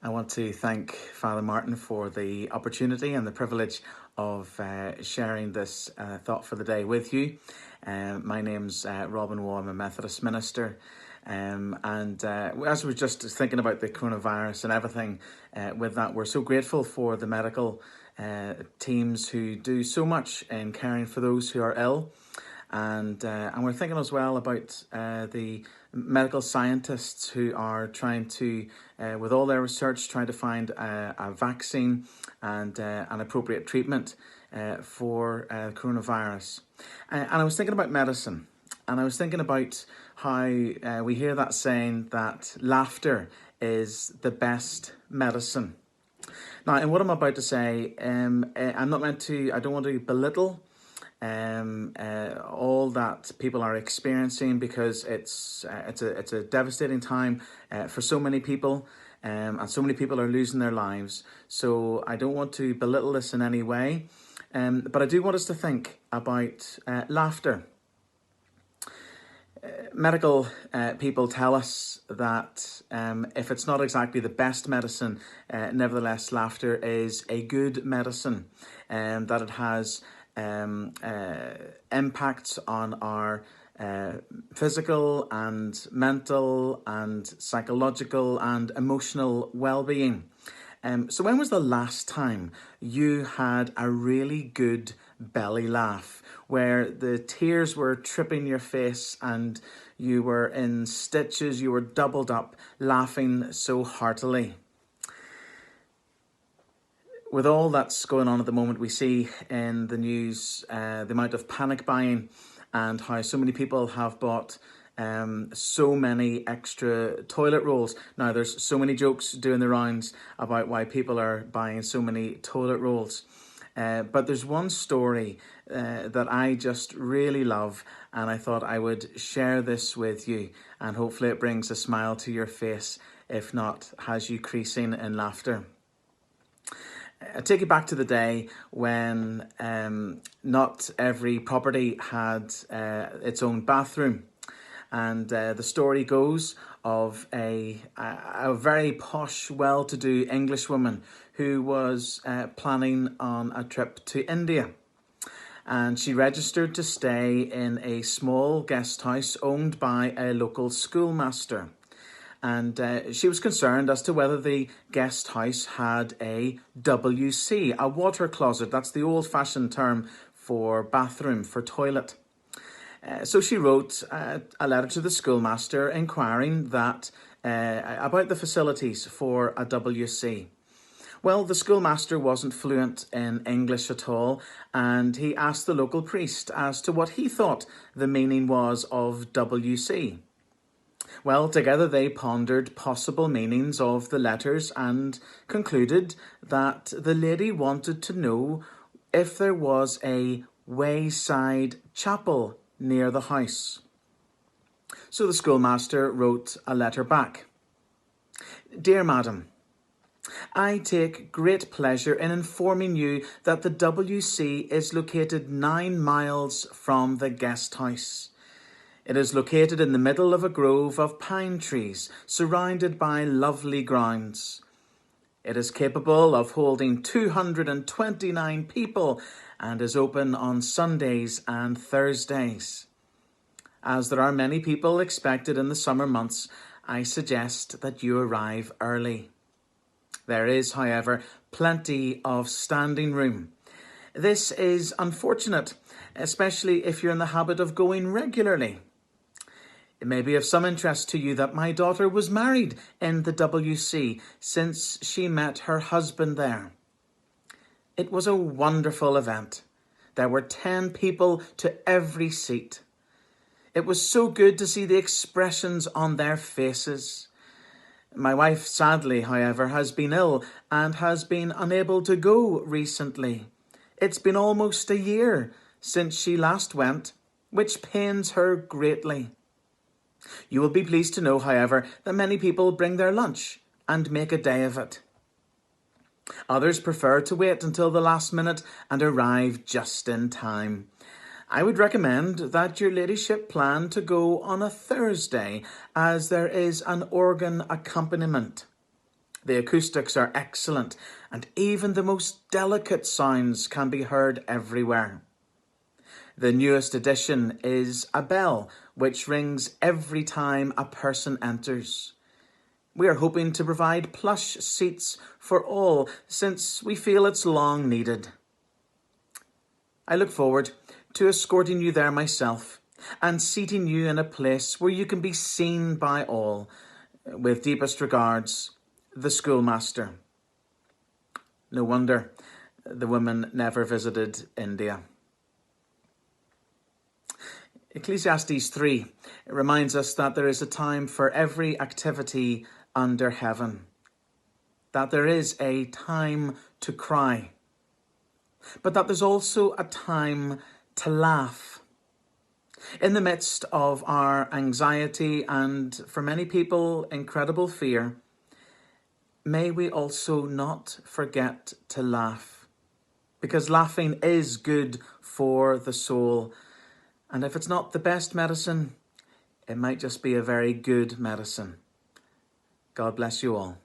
I want to thank Father Martin for the opportunity and the privilege of sharing this thought for the day with you. My name's Robin Waugh. I'm a Methodist minister. And as we're just thinking about the coronavirus and everything with that, we're so grateful for the medical teams who do so much in caring for those who are ill. And we're thinking as well about the medical scientists who are trying to, with all their research, trying to find a vaccine and an appropriate treatment for coronavirus. And I was thinking about medicine, and I was thinking about how we hear that saying that laughter is the best medicine. Now, in what I'm about to say, I don't want to belittle all that people are experiencing, because it's a devastating time for so many people, and so many people are losing their lives. So I don't want to belittle this in any way, but I do want us to think about laughter. Medical people tell us that if it's not exactly the best medicine, nevertheless laughter is a good medicine, and that it has impacts on our physical and mental and psychological and emotional well-being. So when was the last time you had a really good belly laugh, where the tears were tripping your face and you were in stitches, you were doubled up, laughing so heartily? With all that's going on at the moment, we see in the news the amount of panic buying and how so many people have bought so many extra toilet rolls. Now, there's so many jokes doing the rounds about why people are buying so many toilet rolls. But there's one story that I just really love, and I thought I would share this with you, and hopefully it brings a smile to your face, if not has you creasing in laughter. I take you back to the day when not every property had its own bathroom. And the story goes of a very posh, well-to-do Englishwoman who was planning on a trip to India. And she registered to stay in a small guest house owned by a local schoolmaster. And she was concerned as to whether the guest house had a WC, a water closet. That's the old-fashioned term for bathroom, for toilet. So she wrote a letter to the schoolmaster inquiring that about the facilities for a WC. Well, the schoolmaster wasn't fluent in English at all, and he asked the local priest as to what he thought the meaning was of WC. Well, together they pondered possible meanings of the letters and concluded that the lady wanted to know if there was a wayside chapel near the house. So the schoolmaster wrote a letter back. Dear Madam, I take great pleasure in informing you that the WC is located 9 miles from the guest house. It is located in the middle of a grove of pine trees, surrounded by lovely grounds. It is capable of holding 229 people and is open on Sundays and Thursdays. As there are many people expected in the summer months, I suggest that you arrive early. There is, however, plenty of standing room. This is unfortunate, especially if you're in the habit of going regularly. It may be of some interest to you that my daughter was married in the WC since she met her husband there. It was a wonderful event. There were 10 people to every seat. It was so good to see the expressions on their faces. My wife, sadly, however, has been ill and has been unable to go recently. It's been almost a year since she last went, which pains her greatly. You will be pleased to know, however, that many people bring their lunch and make a day of it. Others prefer to wait until the last minute and arrive just in time. I would recommend that your ladyship plan to go on a Thursday, as there is an organ accompaniment. The acoustics are excellent, and even the most delicate sounds can be heard everywhere. The newest addition is a bell, which rings every time a person enters. We are hoping to provide plush seats for all, since we feel it's long needed. I look forward to escorting you there myself and seating you in a place where you can be seen by all. With deepest regards, the schoolmaster. No wonder the woman never visited India. Ecclesiastes 3 reminds us that there is a time for every activity under heaven, that there is a time to cry, but that there's also a time to laugh. In the midst of our anxiety and, for many people, incredible fear, may we also not forget to laugh, because laughing is good for the soul. And if it's not the best medicine, it might just be a very good medicine. God bless you all.